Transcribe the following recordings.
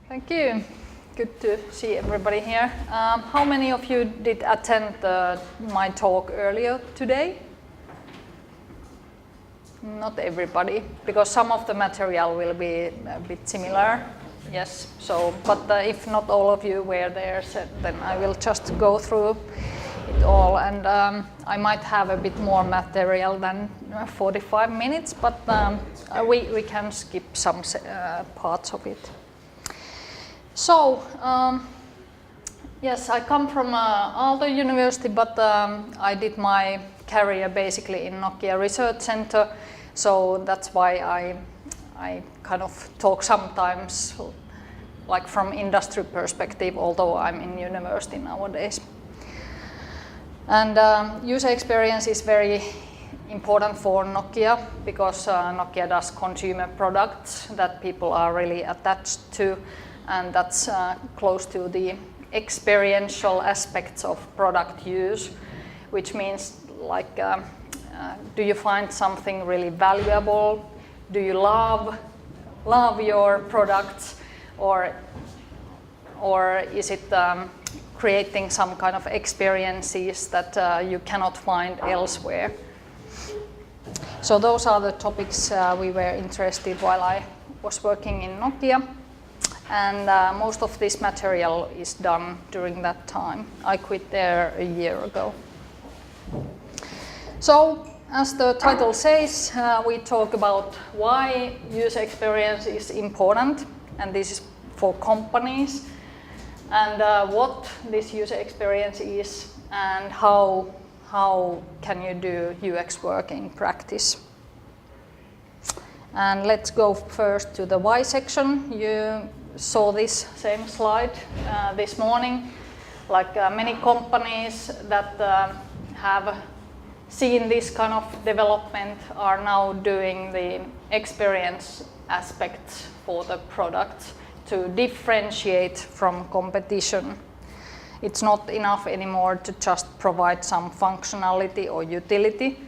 Thank you. Good to see everybody here. How many of you did attend my talk earlier today? Not everybody, because some of the material will be a bit similar. Yes, so, but if not all of you were there, then I will just go through it all, and I might have a bit more material than 45 minutes, but we can skip some parts of it. So, yes, I come from Aalto University, but I did my career basically in Nokia Research Center, so that's why I kind of talk sometimes like from industry perspective, although I'm in university nowadays. And user experience is very important for Nokia because Nokia does consumer products that people are really attached to, and that's close to the experiential aspects of product use, which means like do you find something really valuable? Do you love your products, or is it creating some kind of experiences that you cannot find elsewhere? So those are the topics we were interested while I was working in Nokia, and most of this material is done during that time. I quit there a year ago. So, as the title says, we talk about why user experience is important, and this is for companies, and what this user experience is, and how can you do UX work in practice. And let's go first to the why section. You saw this same slide this morning. Like many companies that have seen this kind of development are now doing the experience aspects for the product to differentiate from competition. It's not enough anymore to just provide some functionality or utility,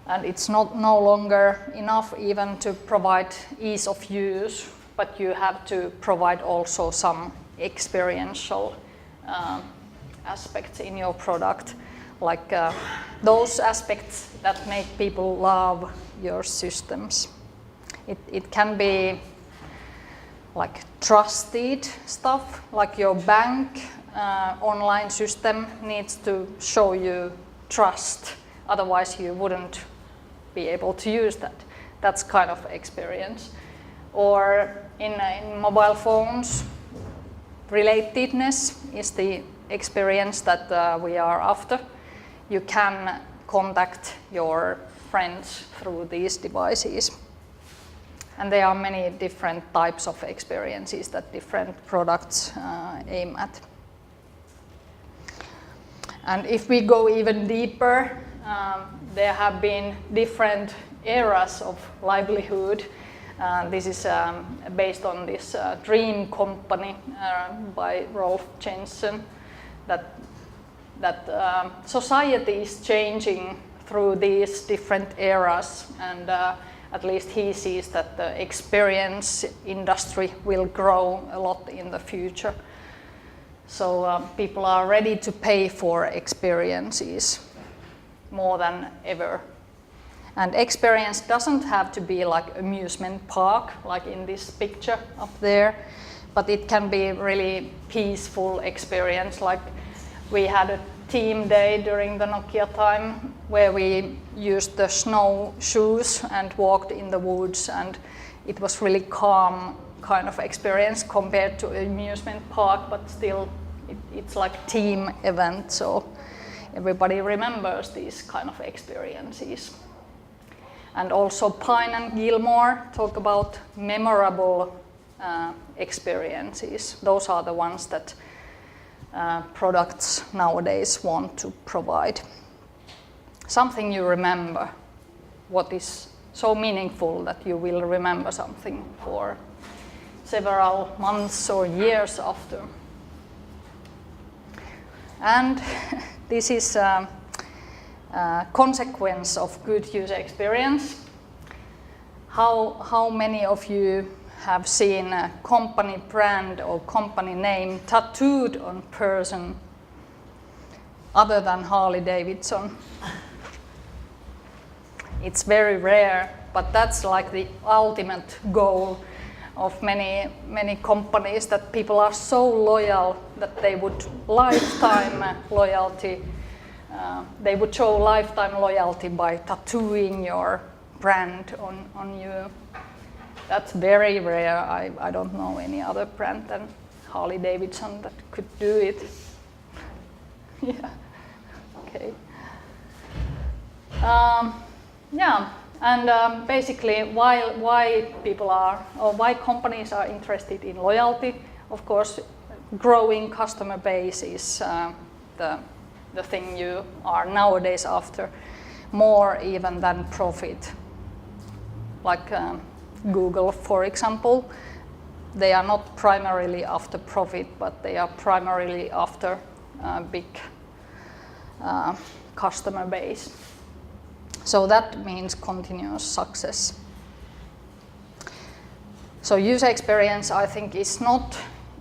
and it's no longer enough even to provide ease of use, but you have to provide also some experiential aspects in your product, like those aspects that make people love your systems. It can be like trusted stuff, like your bank online system needs to show you trust, otherwise you wouldn't be able to use that. That's kind of experience. Or in mobile phones, relatedness is the experience that we are after. You can contact your friends through these devices. And there are many different types of experiences that different products aim at. And if we go even deeper, there have been different eras of livelihood. This is based on this Dream Company by Rolf Jensen, that society is changing through these different eras, and at least he sees that the experience industry will grow a lot in the future. So people are ready to pay for experiences more than ever. And experience doesn't have to be like amusement park, like in this picture up there, but it can be really peaceful experience. Like we had a team day during the Nokia time where we used the snow shoes and walked in the woods, and it was really calm kind of experience compared to an amusement park, but still it's like team event, so everybody remembers these kind of experiences. And also Pine and Gilmore talk about memorable experiences. Those are the ones that products nowadays want to provide. Something you remember, what is so meaningful that you will remember something for several months or years after. And this is a consequence of good user experience. How many of you have seen a company brand or company name tattooed on person other than Harley Davidson? It's very rare, but that's like the ultimate goal of many companies, that people are so loyal that they would lifetime loyalty. They would show lifetime loyalty by tattooing your brand on you. That's very rare. I don't know any other brand than Harley Davidson that could do it. Yeah. Okay. Yeah. And basically, why people are, or why companies are interested in loyalty, of course, growing customer base is the thing you are nowadays after, more even than profit. Like Google, for example, they are not primarily after profit, but they are primarily after big customer base. So that means continuous success. So user experience, I think, is not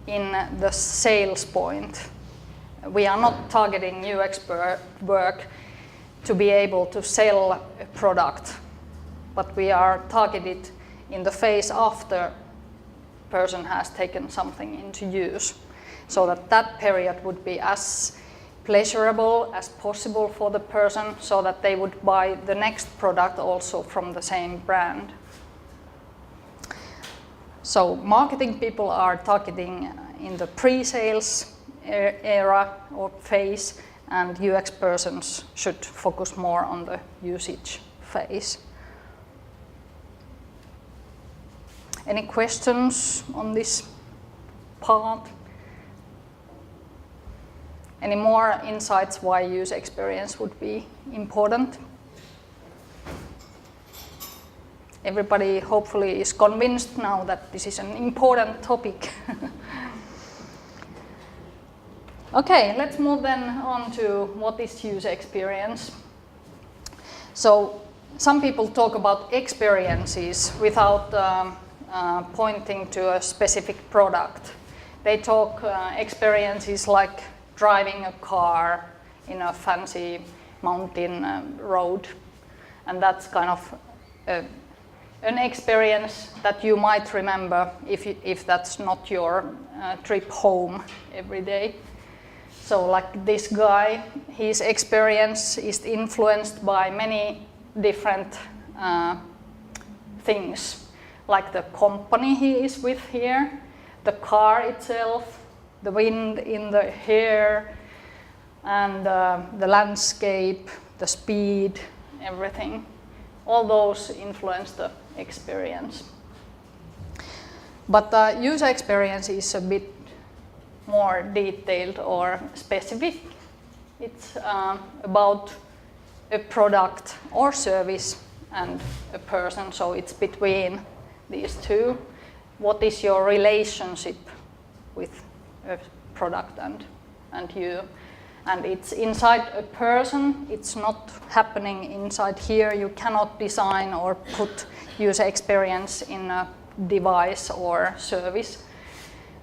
in the sales point. We are not targeting UX work to be able to sell a product, but we are targeted in the phase after person has taken something into use, so that period would be as pleasurable as possible for the person, so that they would buy the next product also from the same brand. So marketing people are targeting in the pre-sales era or phase, and UX persons should focus more on the usage phase. Any questions on this part? Any more insights why user experience would be important? Everybody hopefully is convinced now that this is an important topic. Okay, let's move then on to what is user experience. So some people talk about experiences without pointing to a specific product. They talk experiences like driving a car in a fancy mountain road, and that's kind of an experience that you might remember if that's not your trip home every day. So like this guy, his experience is influenced by many different things, like the company he is with here, the car itself, the wind in the hair, and the landscape, the speed, everything. All those influence the experience. But the user experience is a bit more detailed or specific. It's about a product or service and a person, so it's between these two. What is your relationship with a product and you? And it's inside a person, it's not happening inside here. You cannot design or put user experience in a device or service,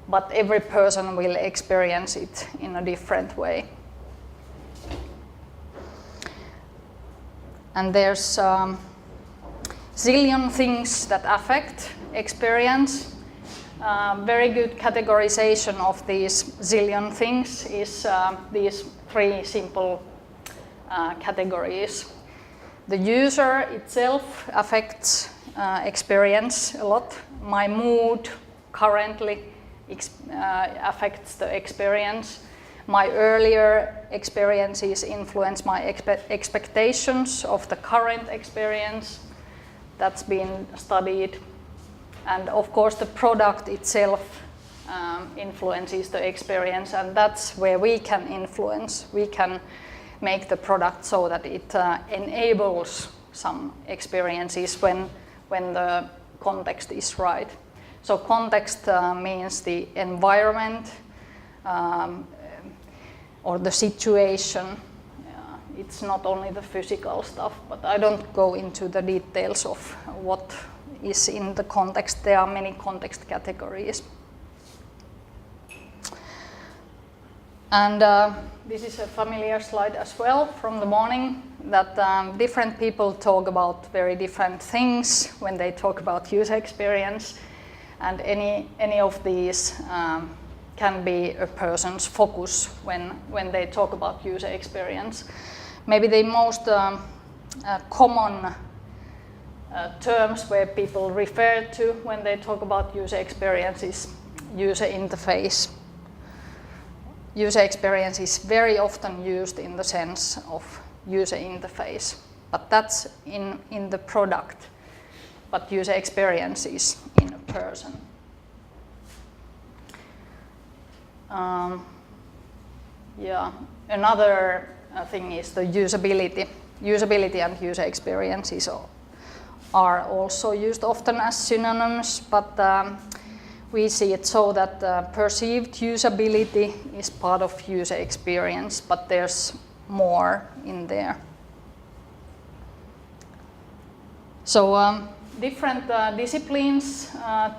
but every person will experience it in a different way. And there's zillion things that affect experience. Very good categorization of these zillion things is these three simple categories. The user itself affects experience a lot. My mood currently affects the experience. My earlier experiences influence my expectations of the current experience. That's been studied. And of course the product itself influences the experience, and that's where we can influence. We can make the product so that it enables some experiences when the context is right. So context means the environment or the situation. It's not only the physical stuff, but I don't go into the details of what is in the context. There are many context categories. And this is a familiar slide as well from the morning, that different people talk about very different things when they talk about user experience, and any of these can be a person's focus when they talk about user experience. Maybe the most common terms where people refer to when they talk about user experience is user interface. User experience is very often used in the sense of user interface, but that's in the product, but user experience is in a person. Another thing is the usability. Usability and user experiences are also used often as synonyms, but we see it so that perceived usability is part of user experience, but there's more in there. So different disciplines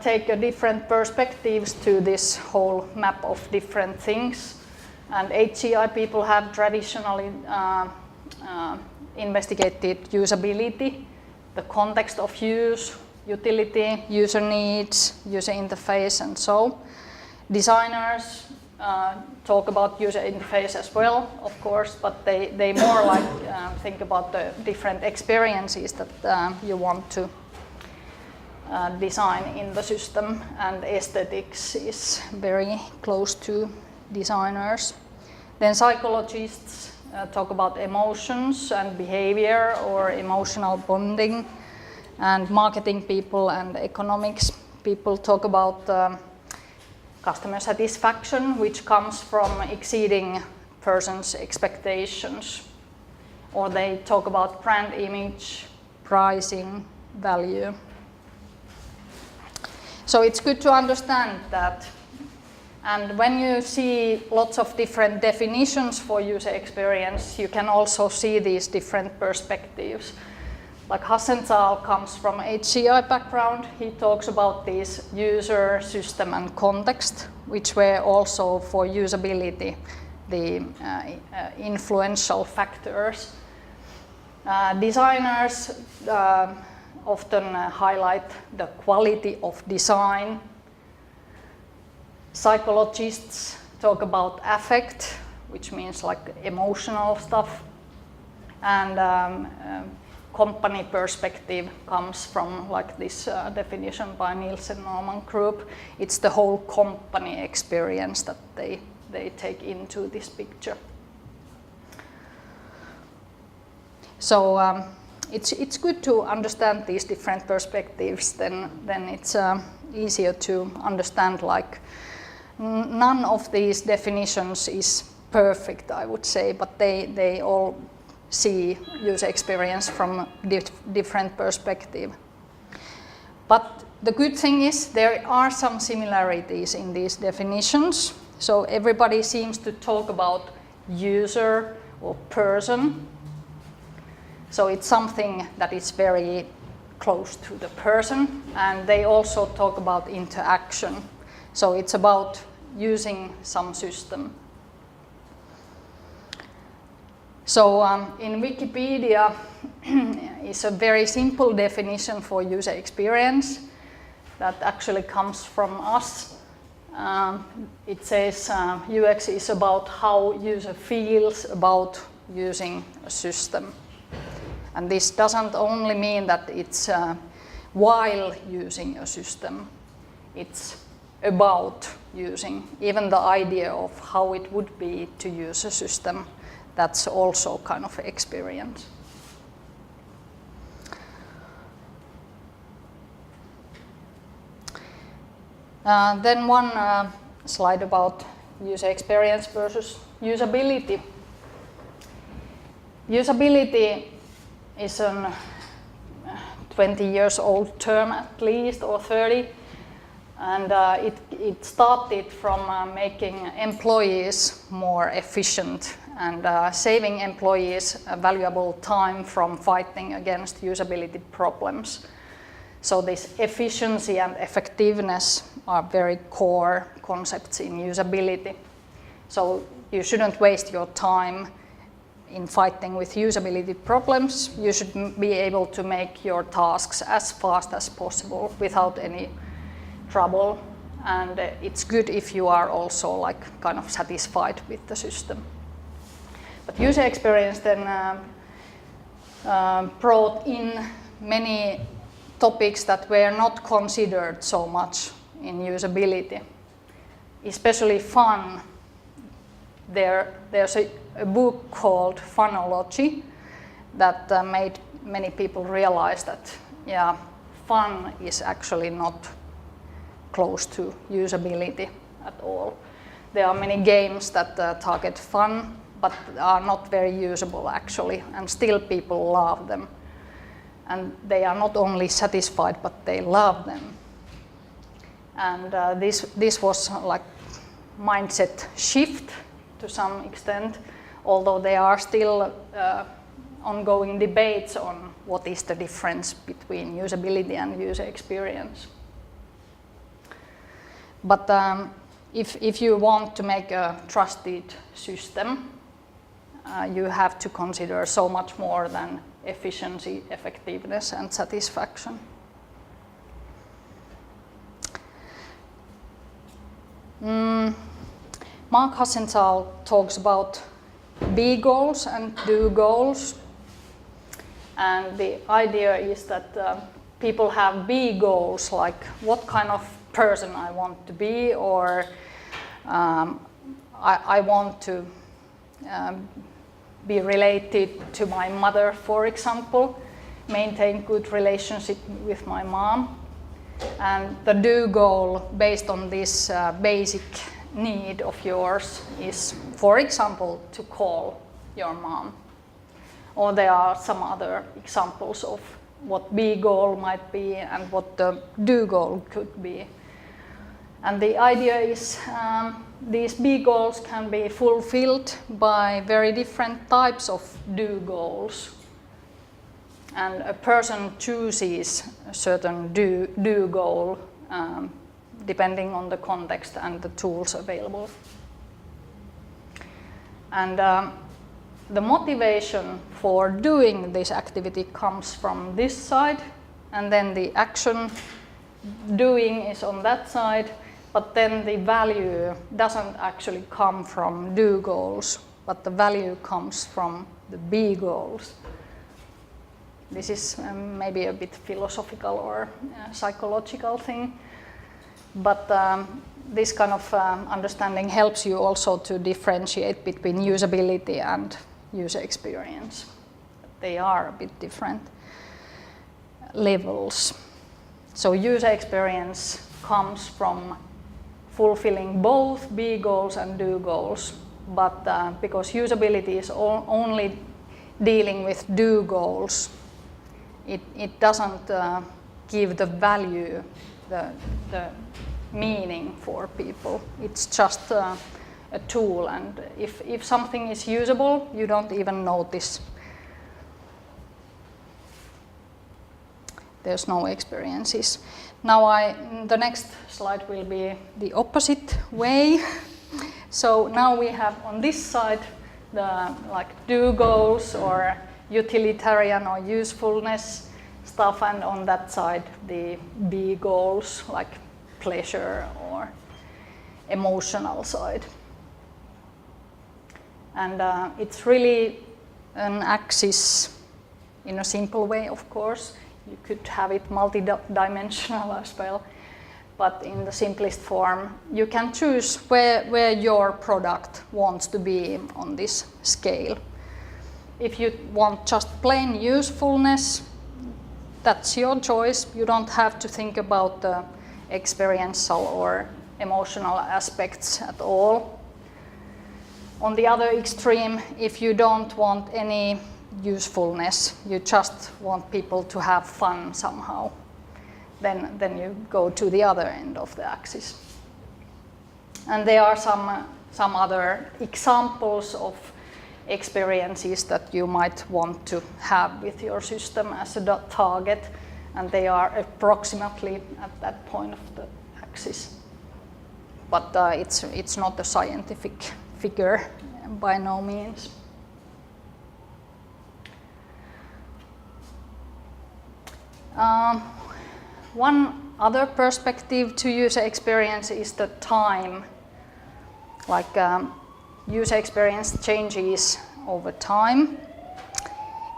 take different perspectives to this whole map of different things. And HCI people have traditionally investigated usability, the context of use, utility, user needs, user interface, and so. Designers talk about user interface as well, of course, but they more like think about the different experiences that you want to design in the system, and aesthetics is very close to designers. Then psychologists talk about emotions and behavior or emotional bonding, and marketing people and economics people talk about customer satisfaction, which comes from exceeding person's expectations, or they talk about brand image, pricing, value. So it's good to understand that. And when you see lots of different definitions for user experience, you can also see these different perspectives. Like Hassenthal comes from HCI background. He talks about these user, system, and context, which were also for usability the influential factors. Designers often highlight the quality of design. Psychologists talk about affect, which means like emotional stuff. And company perspective comes from like this definition by Nielsen-Norman Group. It's the whole company experience that they take into this picture. So it's good to understand these different perspectives, then it's easier to understand, like none of these definitions is perfect, I would say, but they all see user experience from different perspective. But the good thing is there are some similarities in these definitions. So everybody seems to talk about user or person. So it's something that is very close to the person, and they also talk about interaction. So it's about using some system. So in Wikipedia is a very simple definition for user experience that actually comes from us. It says UX is about how user feels about using a system. And this doesn't only mean that it's while using a system, it's about using. Even the idea of how it would be to use a system, that's also kind of experience. Then one slide about user experience versus usability. Usability is a 20 years old term at least, or 30. And it started from making employees more efficient and saving employees valuable time from fighting against usability problems. So this efficiency and effectiveness are very core concepts in usability. So you shouldn't waste your time in fighting with usability problems. You should be able to make your tasks as fast as possible without any trouble. And it's good if you are also like kind of satisfied with the system. But user experience then brought in many topics that were not considered so much in usability, especially fun. There's a book called Funology that made many people realize that fun is actually not close to usability at all. There are many games that target fun but are not very usable actually, and still people love them. And they are not only satisfied, but they love them. And this was like mindset shift to some extent, although there are still ongoing debates on what is the difference between usability and user experience. But if you want to make a trusted system, you have to consider so much more than efficiency, effectiveness, and satisfaction. Mark Hassenthal talks about be goals and do goals. And the idea is that people have be goals, like what kind of person I want to be, or I want to be related to my mother, for example, maintain good relationship with my mom. And the do goal based on this basic need of yours is, for example, to call your mom. Or there are some other examples of what be goal might be and what the do goal could be. And the idea is these be goals can be fulfilled by very different types of do goals. And a person chooses a certain do goal depending on the context and the tools available. And the motivation for doing this activity comes from this side, and then the action doing is on that side, but then the value doesn't actually come from do goals, but the value comes from the be goals. This is maybe a bit philosophical or psychological thing, but this kind of understanding helps you also to differentiate between usability and user experience. They are a bit different levels. So user experience comes from fulfilling both be goals and do goals, but because usability is only dealing with do goals, it doesn't give the value, the meaning for people. It's just a tool, and if something is usable, you don't even notice. There's no experiences. Now the next slide will be the opposite way. So now we have on this side the like do goals or utilitarian or usefulness stuff, and on that side the be goals like pleasure or emotional side. And it's really an axis in a simple way, of course. You could have it multi-dimensional as well, but in the simplest form, you can choose where your product wants to be on this scale. If you want just plain usefulness, that's your choice. You don't have to think about the experiential or emotional aspects at all. On the other extreme, if you don't want any usefulness, you just want people to have fun somehow, then you go to the other end of the axis. And there are some other examples of experiences that you might want to have with your system as a target, and they are approximately at that point of the axis. But it's not a scientific figure by no means. One other perspective to user experience is the time. Like user experience changes over time,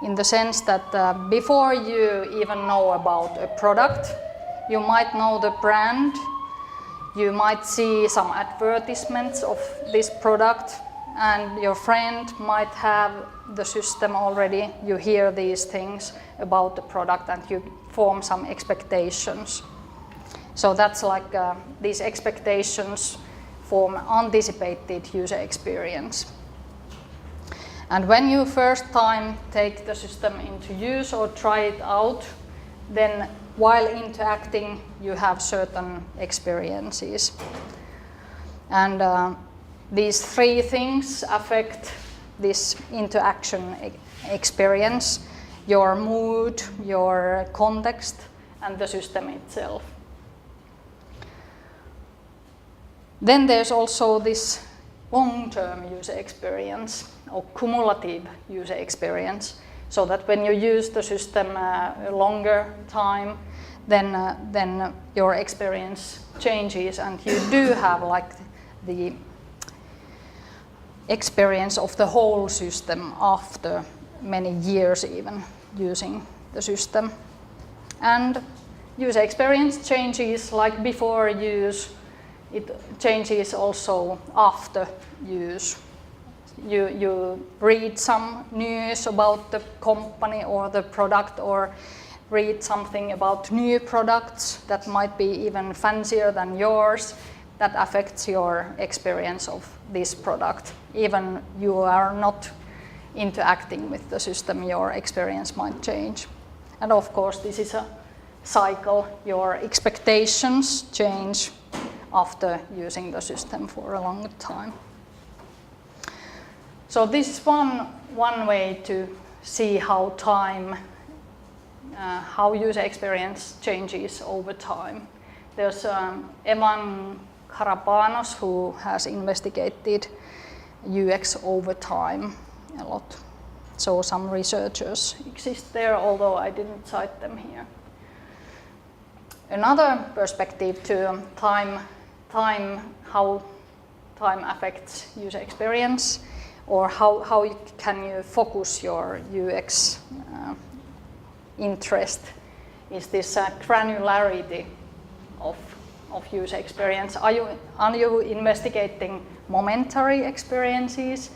in the sense that before you even know about a product, you might know the brand, you might see some advertisements of this product, and your friend might have the system already. You hear these things about the product and you form some expectations. So that's like these expectations form anticipated user experience. And when you first time take the system into use or try it out, then while interacting you have certain experiences. And these three things affect this interaction experience: your mood, your context, and the system itself. Then there's also this long-term user experience or cumulative user experience, so that when you use the system a longer time, then your experience changes and you do have like the experience of the whole system after many years even using the system. And user experience changes like before use, it changes also after use. You read some news about the company or the product, or read something about new products that might be even fancier than yours. That affects your experience of this product. Even you are not interacting with the system, your experience might change. And of course, this is a cycle. Your expectations change after using the system for a long time. So this is one way to see how how user experience changes over time. There's Evan Karapanos, who has investigated UX over time a lot. So some researchers exist there, although I didn't cite them here. Another perspective to how time affects user experience, or how can you focus your UX interest, is this granularity of user experience. Are you investigating momentary experiences,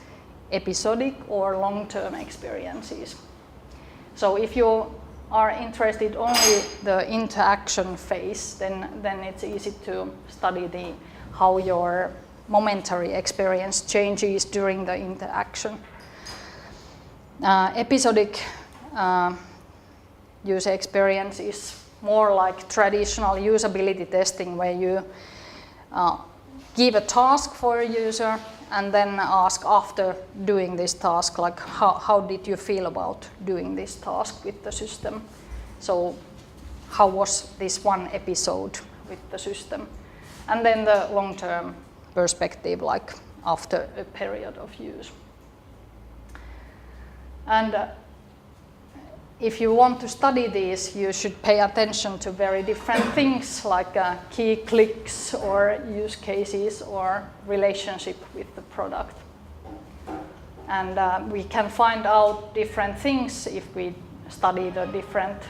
episodic or long-term experiences? So if you are interested only the interaction phase, then it's easy to study how your momentary experience changes during the interaction. Episodic user experience is more like traditional usability testing, where you give a task for a user and then ask after doing this task, like how did you feel about doing this task with the system? So how was this one episode with the system? And then the long-term perspective, like after a period of use. And if you want to study these, you should pay attention to very different things, like key clicks or use cases or relationship with the product. And we can find out different things if we study the different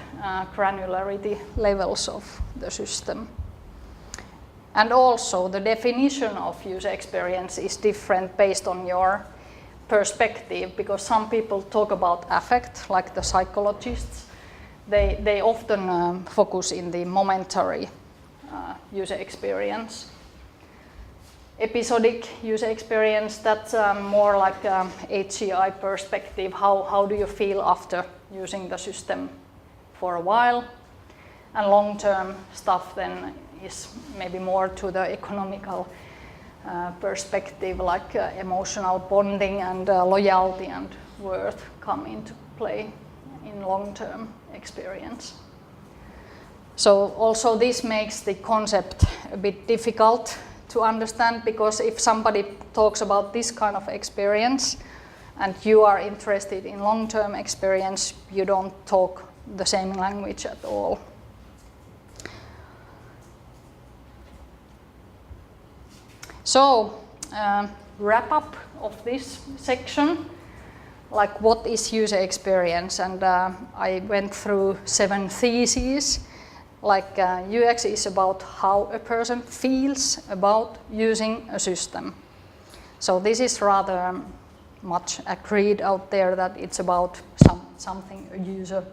granularity levels of the system. And also the definition of user experience is different based on your perspective, because some people talk about affect, like the psychologists. They often focus in the momentary user experience. Episodic user experience, that's more like HCI perspective. How do you feel after using the system for a while? And long-term stuff then is maybe more to the economical perspective, like emotional bonding and loyalty and worth come into play in long-term experience. So also this makes the concept a bit difficult to understand, because if somebody talks about this kind of experience and you are interested in long-term experience, you don't talk the same language at all. So, wrap up of this section, like what is user experience, and I went through 7 theses. Like UX is about how a person feels about using a system. So this is rather much agreed out there, that it's about something a user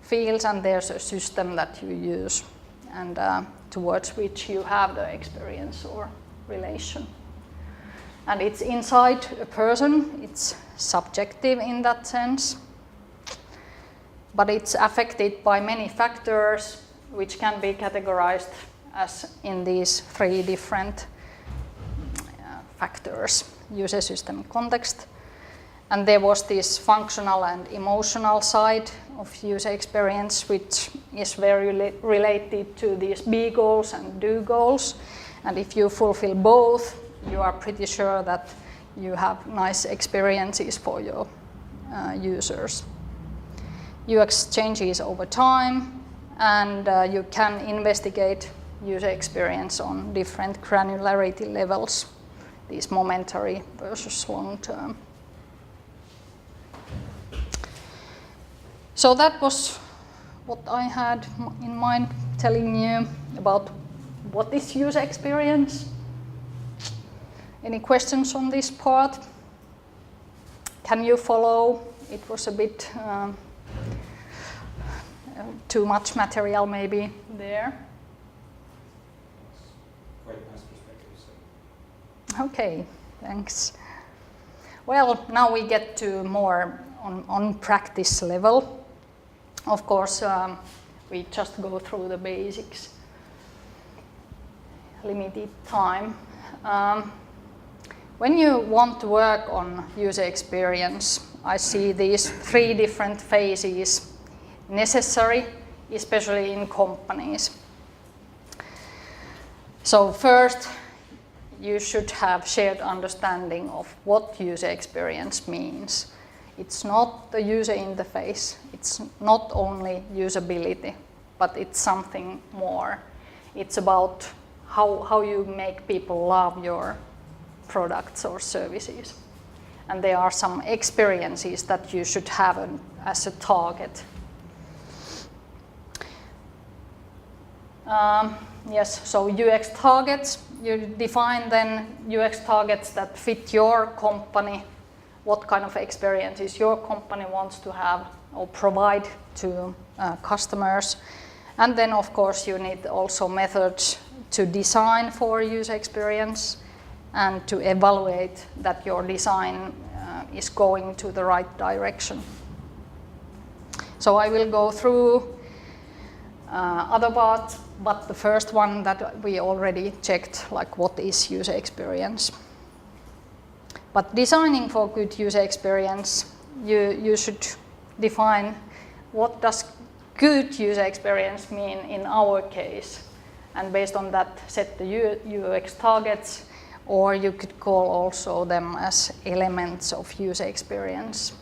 feels, and there's a system that you use and towards which you have the experience or relation. And it's inside a person, it's subjective in that sense, but it's affected by many factors which can be categorized as in these 3 different factors: user, system, context. And there was this functional and emotional side of user experience, which is very related to these be goals and do goals. And if you fulfill both, you are pretty sure that you have nice experiences for your users. UX changes over time, and you can investigate user experience on different granularity levels, these momentary versus long-term. So that was what I had in mind telling you about what is user experience. Any questions on this part? Can you follow? It was a bit too much material maybe there. Quite nice perspective. Okay, thanks. Well, now we get to more on practice level. Of course, we just go through the basics. Limited time. When you want to work on user experience, I see these 3 different phases necessary, especially in companies. So first, you should have shared understanding of what user experience means. It's not the user interface, it's not only usability, but it's something more. It's about how you make people love your products or services. And there are some experiences that you should have as a target. Yes, so UX targets, you define then UX targets that fit your company, what kind of experiences your company wants to have or provide to customers. And then of course you need also methods to design for user experience and to evaluate that your design is going to the right direction. So I will go through other parts, but the first one that we already checked, like what is user experience. But designing for good user experience, you should define what does good user experience mean in our case, and based on that set the UX targets, or you could call also them as elements of user experience.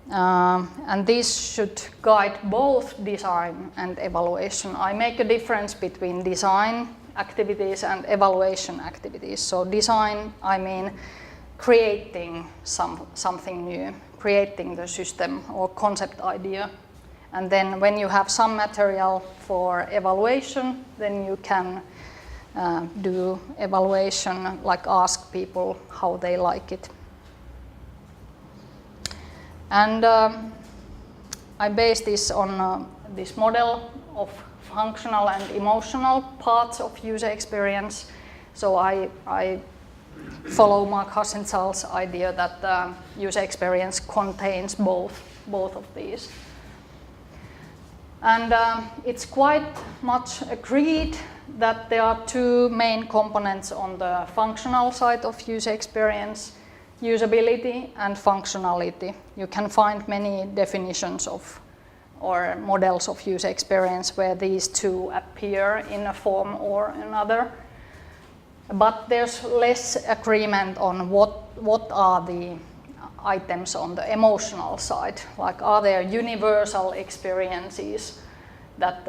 And this should guide both design and evaluation. I make a difference between design activities and evaluation activities. So design, I mean creating something new, creating the system or concept idea. And then when you have some material for evaluation, then you can do evaluation, like ask people how they like it. And I base this on this model of functional and emotional parts of user experience. So I follow Mark Hassenthal's idea that user experience contains both of these. And it's quite much agreed that there are 2 main components on the functional side of user experience: usability and functionality. You can find many definitions of or models of user experience where these two appear in a form or another. But there's less agreement on what are the items on the emotional side. Like, are there universal experiences that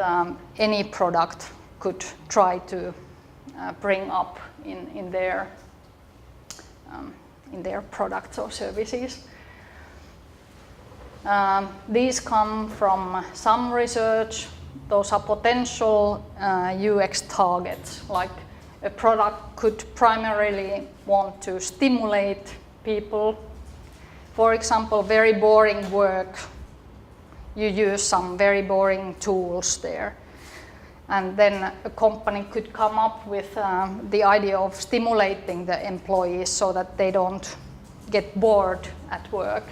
any product could try to bring up in their products or services? These come from some research. Those are potential UX targets. Like, a product could primarily want to stimulate people. For example, very boring work, you use some very boring tools there. And then a company could come up with the idea of stimulating the employees so that they don't get bored at work.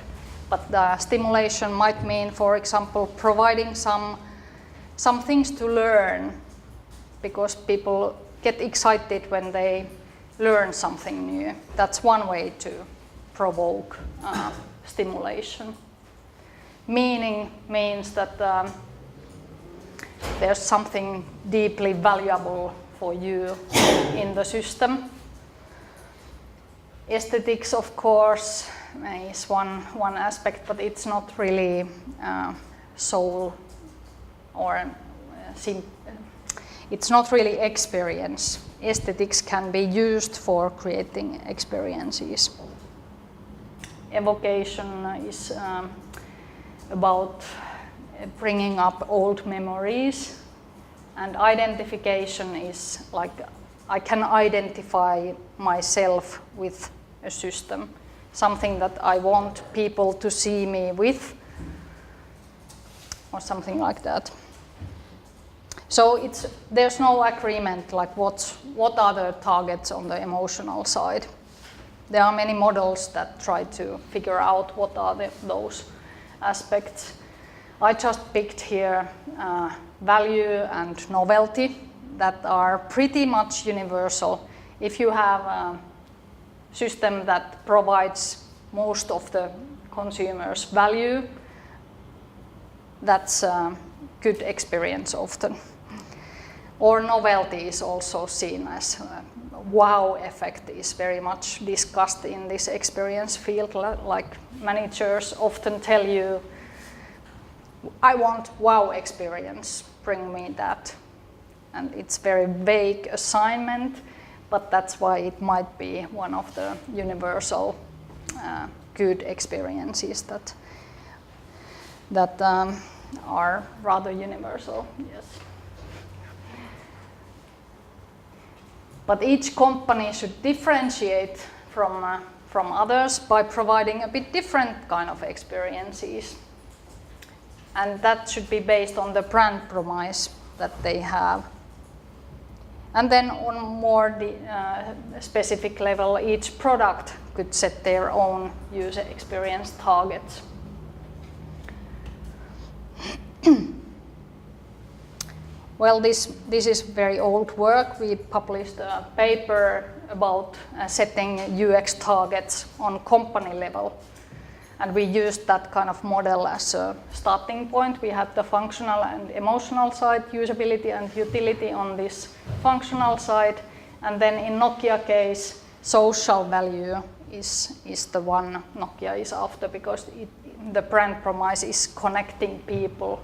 But the stimulation might mean, for example, providing some things to learn, because people get excited when they learn something new. That's one way to provoke stimulation. Meaning means that there's something deeply valuable for you in the system. Aesthetics, of course, is one aspect, but it's not really soul or it's not really experience. Aesthetics can be used for creating experiences. Evocation is about bringing up old memories, and identification is like, I can identify myself with a system, something that I want people to see me with, or something like that. So there's no agreement like what are the targets on the emotional side. There are many models that try to figure out what are those aspects. I just picked here value and novelty that are pretty much universal. If you have a system that provides most of the consumers value, that's a good experience often. Or novelty is also seen as wow effect is very much discussed in this experience field. Like, managers often tell you, I want wow experience, bring me that. And it's very vague assignment, but that's why it might be one of the universal good experiences that are rather universal. Yes. But each company should differentiate from others by providing a bit different kind of experiences. And that should be based on the brand promise that they have. And then on more specific level, each product could set their own user experience targets. Well, this is very old work. We published a paper about setting UX targets on company level. And we used that kind of model as a starting point. We had the functional and emotional side, usability and utility on this functional side. And then in Nokia case, social value is the one Nokia is after, because the brand promise is connecting people.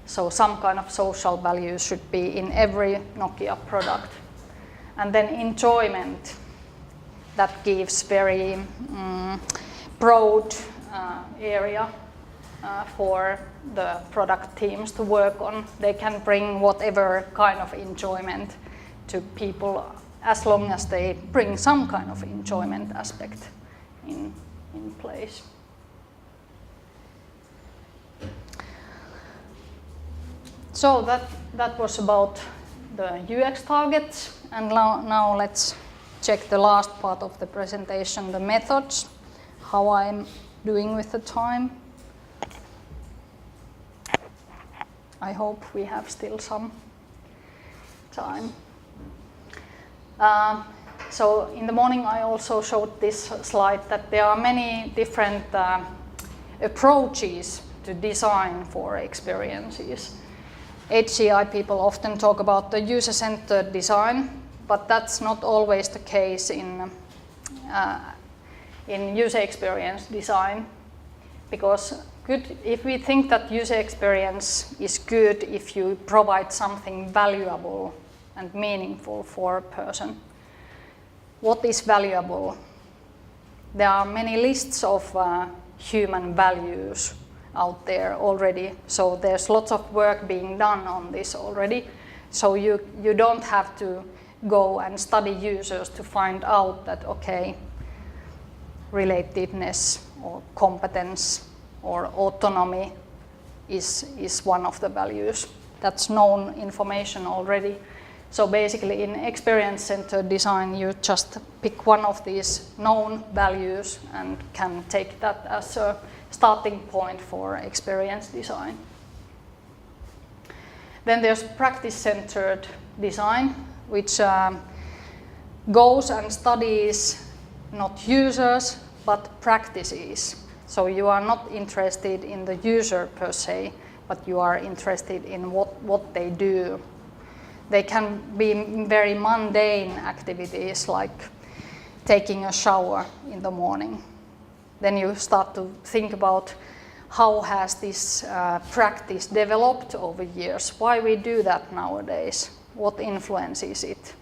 So some kind of social value should be in every Nokia product. And then enjoyment, that gives very broad area for the product teams to work on. They can bring whatever kind of enjoyment to people, as long as they bring some kind of enjoyment aspect in place. So that was about the UX targets, and now let's check the last part of the presentation, the methods, how I'm doing with the time. I hope we have still some time. So in the morning I also showed this slide that there are many different approaches to design for experiences. HCI people often talk about the user-centered design, but that's not always the case in user experience design, because if we think that user experience is good if you provide something valuable and meaningful for a person. What is valuable? There are many lists of human values out there already, so there's lots of work being done on this already. So you don't have to go and study users to find out that, okay, relatedness or competence or autonomy is one of the values. That's known information already. So basically in experience-centered design, you just pick one of these known values and can take that as a starting point for experience design. Then there's practice-centered design, which goes and studies not users, but practices. So you are not interested in the user per se, but you are interested in what they do. They can be very mundane activities like taking a shower in the morning. Then you start to think about how has this practice developed over years, why we do that nowadays, what influences it,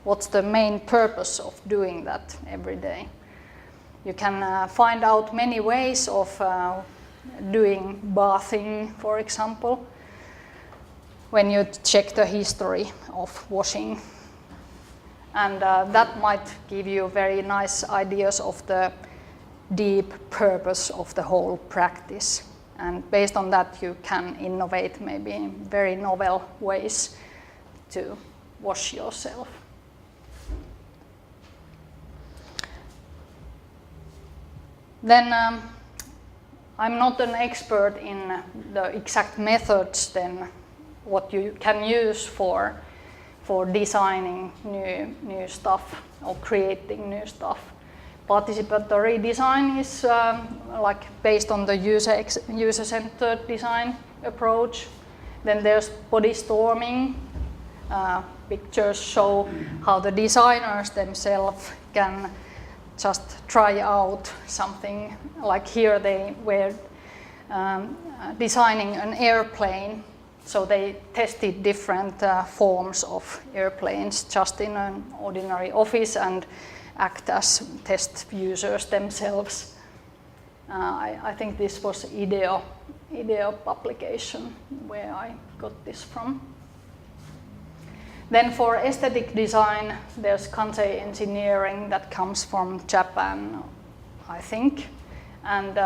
what's the main purpose of doing that every day. You can find out many ways of doing bathing, for example, when you check the history of washing. And that might give you very nice ideas of the deep purpose of the whole practice. And based on that, you can innovate maybe in very novel ways to wash yourself. Then I'm not an expert in the exact methods then what you can use for designing new stuff or creating new stuff. Participatory design is like based on the user-centered design approach. Then there's body storming. Pictures show how the designers themselves can just try out something. Like here they were designing an airplane. So they tested different forms of airplanes just in an ordinary office and act as test users themselves. I think this was IDEO publication where I got this from. Then for aesthetic design, there's Kansei engineering that comes from Japan, I think. And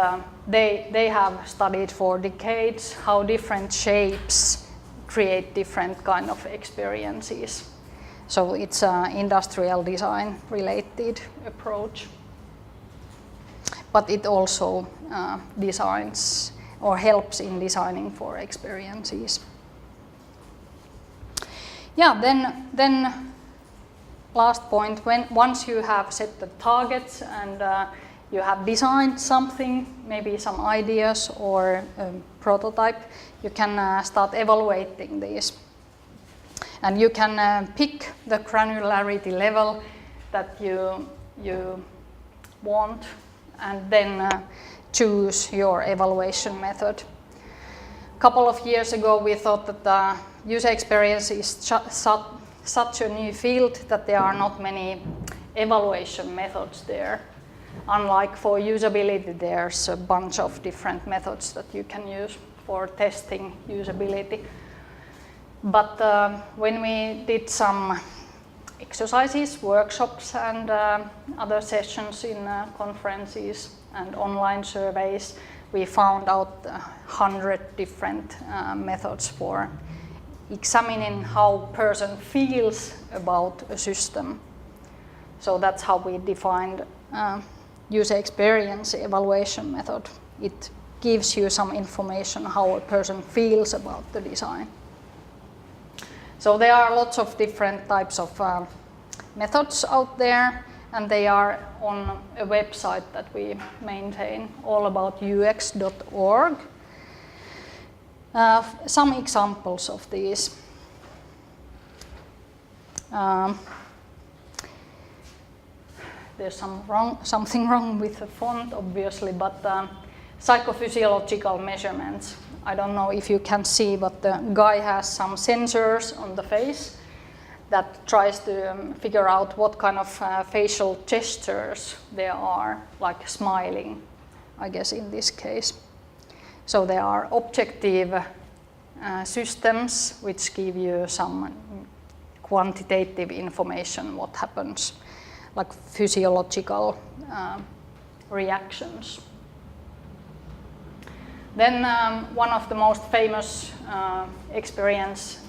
they have studied for decades how different shapes create different kind of experiences. So it's an industrial design related approach. But it also designs or helps in designing for experiences. Yeah, then last point, once you have set the targets and you have designed something, maybe some ideas or a prototype, you can start evaluating these. And you can pick the granularity level that you want and then choose your evaluation method. A couple of years ago we thought that the user experience is such a new field that there are not many evaluation methods there. Unlike for usability, there's a bunch of different methods that you can use for testing usability. But when we did some exercises, workshops and other sessions in conferences and online surveys, we found out 100 different methods for examining how a person feels about a system. So that's how we defined user experience evaluation method. It gives you some information how a person feels about the design. So there are lots of different types of methods out there, and they are on a website that we maintain, allaboutux.org. Some examples of these. There's something wrong with the font, obviously, but psychophysiological measurements. I don't know if you can see, but the guy has some sensors on the face that tries to figure out what kind of facial gestures there are, like smiling, I guess in this case. So there are objective systems which give you some quantitative information, what happens, like physiological reactions. Then one of the most famous experience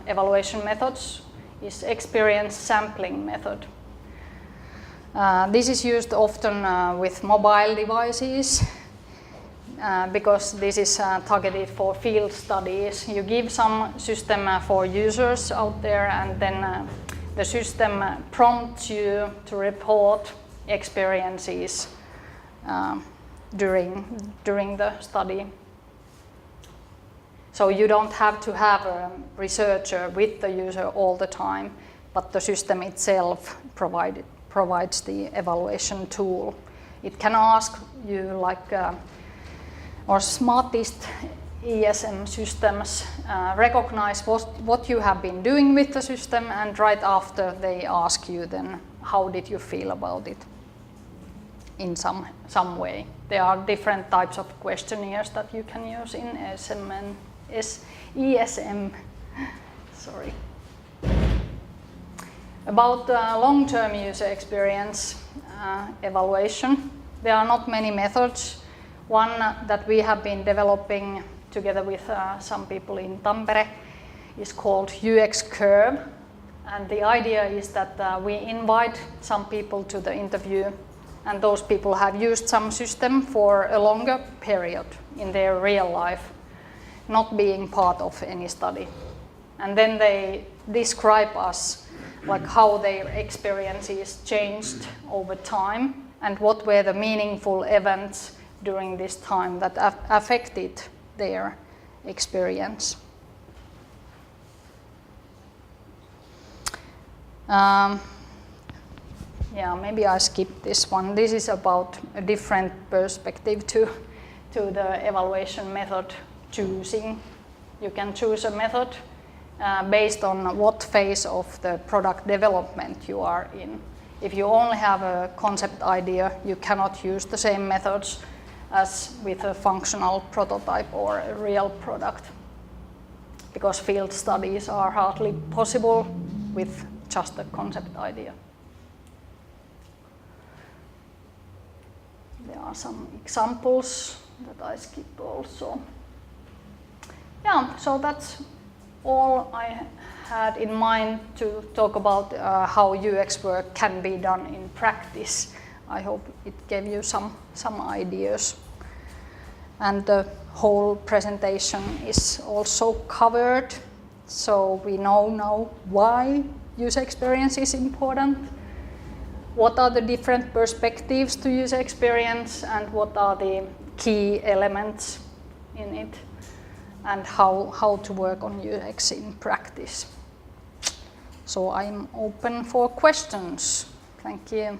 evaluation methods is experience sampling method. This is used often with mobile devices because this is targeted for field studies. You give some system for users out there, and then the system prompts you to report experiences during the study. So you don't have to have a researcher with the user all the time, but the system itself provides the evaluation tool. It can ask you, like, or smartest ESM systems recognize what you have been doing with the system, and right after they ask you then, how did you feel about it in some way. There are different types of questionnaires that you can use in ESM. Sorry. About long-term user experience evaluation, there are not many methods. One that we have been developing together with some people in Tampere is called UX Curve. And the idea is that we invite some people to the interview, and those people have used some system for a longer period in their real life, not being part of any study. And then they describe us, like, how their experiences changed over time and what were the meaningful events during this time that affected their experience. Yeah, maybe I skip this one. This is about a different perspective to the evaluation method choosing. You can choose a method based on what phase of the product development you are in. If you only have a concept idea, you cannot use the same methods as with a functional prototype or a real product, because field studies are hardly possible with just a concept idea. There are some examples that I skipped also. Yeah, so that's all I had in mind to talk about how UX work can be done in practice. I hope it gave you some ideas. And the whole presentation is also covered, so we know now why user experience is important, what are the different perspectives to user experience, and what are the key elements in it, and how to work on UX in practice. So I'm open for questions. Thank you.